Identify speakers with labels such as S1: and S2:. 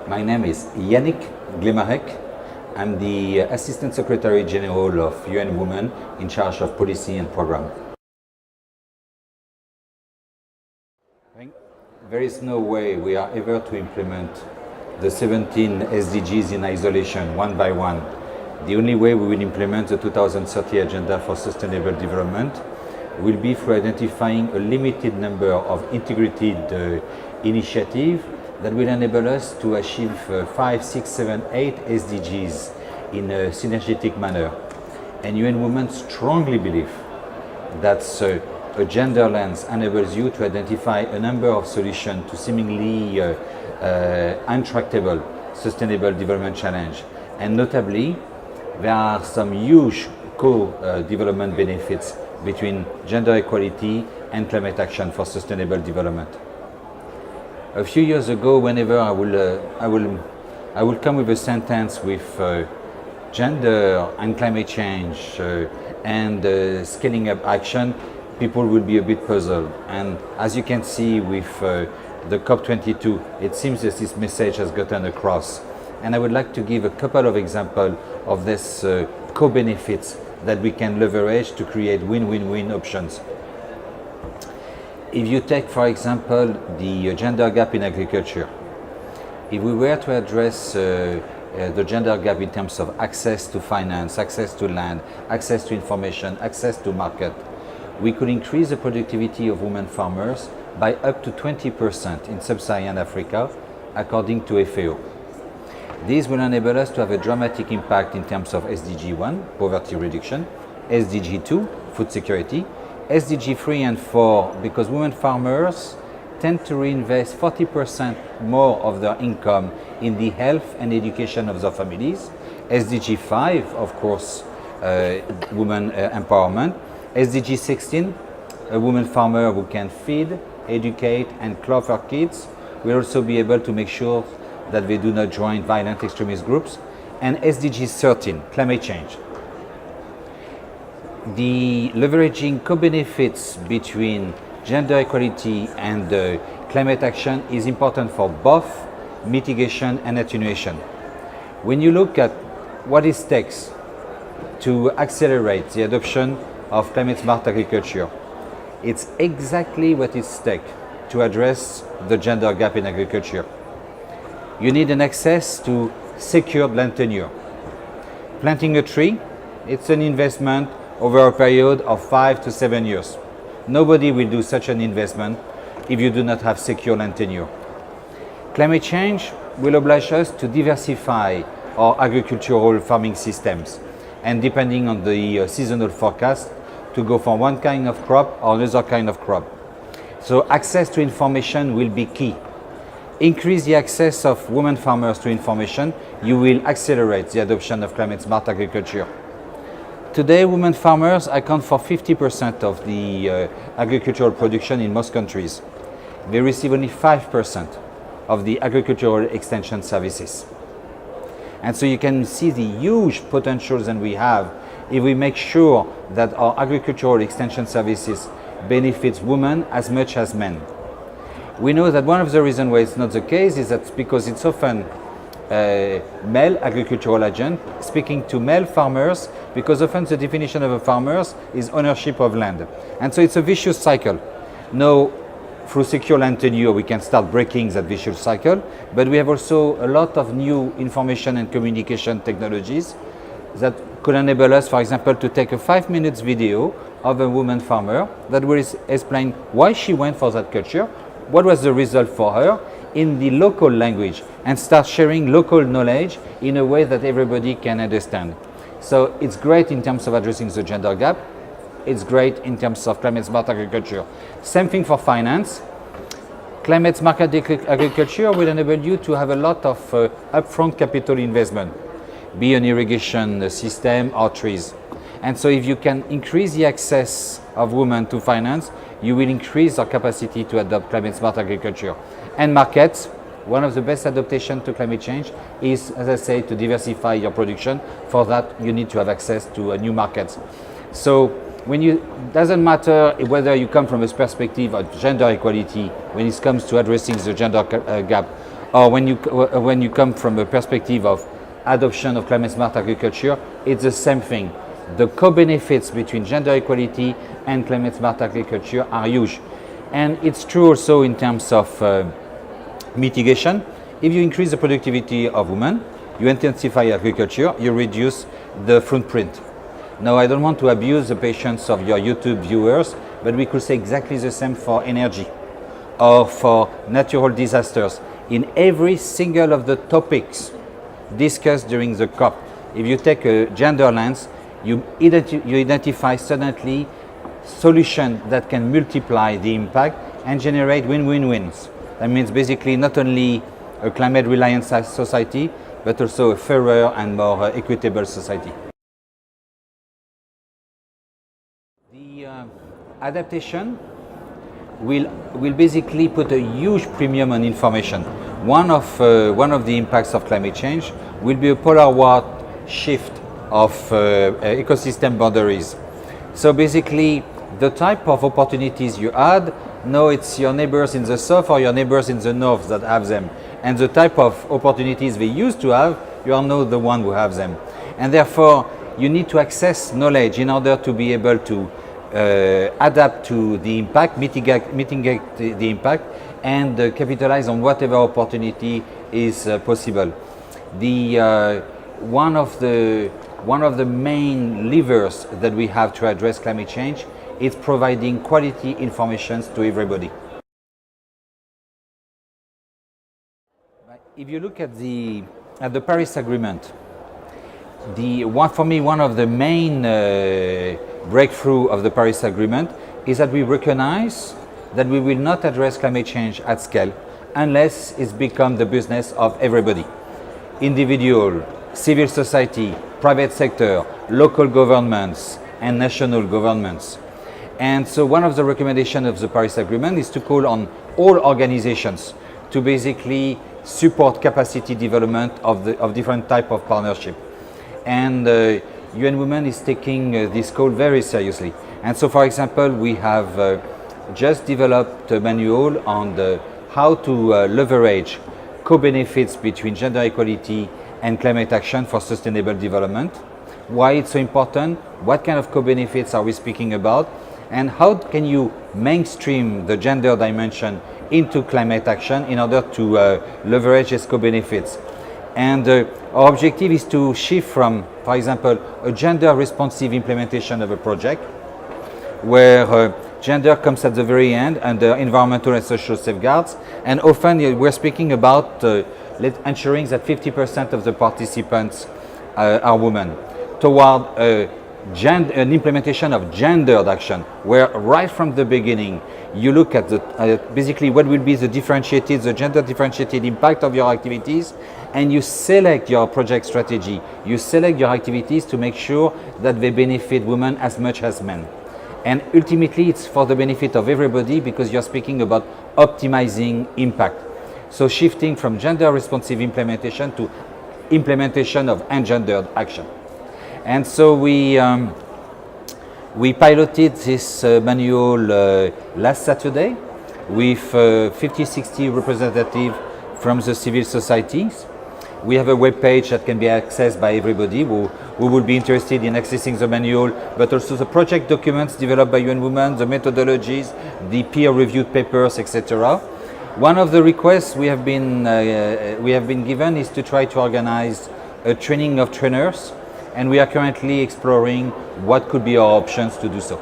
S1: My name is Yannic Glemarec. I'm the Assistant Secretary General of UN Women in charge of policy and program. There is no way we are ever to implement the 17 SDGs in isolation, one by one. The only way we will implement the 2030 Agenda for Sustainable Development will be through identifying a limited number of integrated initiatives that will enable us to achieve 5, 6, 7, 8 SDGs in a synergetic manner. And UN Women strongly believe that a gender lens enables you to identify a number of solutions to seemingly intractable sustainable development challenge. And notably, there are some huge co-development benefits between gender equality and climate action for sustainable development. A few years ago, whenever I will come with a sentence with gender and climate change and scaling up action, people will be a bit puzzled. And as you can see with the COP22, it seems that this message has gotten across. And I would like to give a couple of examples of this co-benefits that we can leverage to create win-win-win options. If you take, for example, the gender gap in agriculture, if we were to address the gender gap in terms of access to finance, access to land, access to information, access to market, we could increase the productivity of women farmers by up to 20% in sub-Saharan Africa, according to FAO. This will enable us to have a dramatic impact in terms of SDG 1, poverty reduction, SDG 2, food security, SDG 3 and 4, because women farmers tend to reinvest 40% more of their income in the health and education of their families. SDG 5, of course, women empowerment. SDG 16, a woman farmer who can feed, educate and clothe her kids will also be able to make sure that they do not join violent extremist groups. And SDG 13, climate change. The leveraging co-benefits between gender equality and climate action is important for both mitigation and attenuation. When you look at what it takes to accelerate the adoption of climate-smart agriculture, it's exactly what it takes to address the gender gap in agriculture. You need an access to secured land tenure. Planting a tree, it's an investment over a period of 5 to 7 years. Nobody will do such an investment if you do not have secure land tenure. Climate change will oblige us to diversify our agricultural farming systems, and depending on the seasonal forecast, to go from one kind of crop or another kind of crop. So access to information will be key. Increase the access of women farmers to information, you will accelerate the adoption of climate-smart agriculture. Today, women farmers account for 50% of the agricultural production in most countries. They receive only 5% of the agricultural extension services. And so you can see the huge potentials that we have if we make sure that our agricultural extension services benefits women as much as men. We know that one of the reasons why it's not the case is that because it's often male agricultural agent speaking to male farmers, because often the definition of a farmer is ownership of land. And so it's a vicious cycle. Now, through secure land tenure, we can start breaking that vicious cycle, but we have also a lot of new information and communication technologies that could enable us, for example, to take a 5-minute video of a woman farmer that will explain why she went for that culture, what was the result for her in the local language, and start sharing local knowledge in a way that everybody can understand. So it's great in terms of addressing the gender gap. It's great in terms of climate-smart agriculture. Same thing for finance. Climate-smart agriculture will enable you to have a lot of upfront capital investment, be an irrigation system or trees. And so if you can increase the access of women to finance, you will increase our capacity to adopt climate-smart agriculture. And markets, one of the best adaptations to climate change is, as I say, to diversify your production. For that, you need to have access to new markets. So doesn't matter whether you come from a perspective of gender equality when it comes to addressing the gender gap, or when you come from a perspective of adoption of climate smart agriculture, it's the same thing. The co-benefits between gender equality and climate smart agriculture are huge. And it's true also in terms of mitigation. If you increase the productivity of women, you intensify agriculture, you reduce the footprint. Now, I don't want to abuse the patience of your YouTube viewers, but we could say exactly the same for energy or for natural disasters. In every single of the topics discussed during the COP, if you take a gender lens, you identify suddenly solutions that can multiply the impact and generate win-win-wins. That means basically not only a climate-reliant society, but also a fairer and more equitable society. The adaptation will basically put a huge premium on information. One of the impacts of climate change will be a polarward shift of ecosystem boundaries. So basically, the type of opportunities you had, now it's your neighbors in the south or your neighbors in the north that have them. And the type of opportunities they used to have, you are now the one who have them. And therefore, you need to access knowledge in order to be able to adapt to the impact, mitigate the impact, and capitalize on whatever opportunity is possible. One of the main levers that we have to address climate change is providing quality information to everybody. If you look at the Paris Agreement, for me, one of the main breakthrough of the Paris Agreement is that we recognize that we will not address climate change at scale unless it's become the business of everybody. Individual, civil society, private sector, local governments, and national governments. And so one of the recommendations of the Paris Agreement is to call on all organizations to basically support capacity development of different type of partnership. And UN Women is taking this call very seriously. And so, for example, we have just developed a manual on how to leverage co-benefits between gender equality and climate action for sustainable development. Why it's so important, what kind of co-benefits are we speaking about, and how can you mainstream the gender dimension into climate action in order to leverage its co-benefits. And our objective is to shift from, for example, a gender responsive implementation of a project where gender comes at the very end under environmental and social safeguards, and often we're speaking about ensuring that 50% of the participants are women, toward an implementation of gendered action, where right from the beginning you look at basically what will be the gender differentiated impact of your activities, and you select your project strategy, you select your activities to make sure that they benefit women as much as men. And ultimately it's for the benefit of everybody, because you're speaking about optimizing impact. So shifting from gender responsive implementation to implementation of engendered action. And so we piloted this manual last Saturday with 50-60 representatives from the civil societies. We have a web page that can be accessed by everybody who would be interested in accessing the manual, but also the project documents developed by UN Women, the methodologies, the peer-reviewed papers, etc. One of the requests we have been given is to try to organize a training of trainers, and we are currently exploring what could be our options to do so.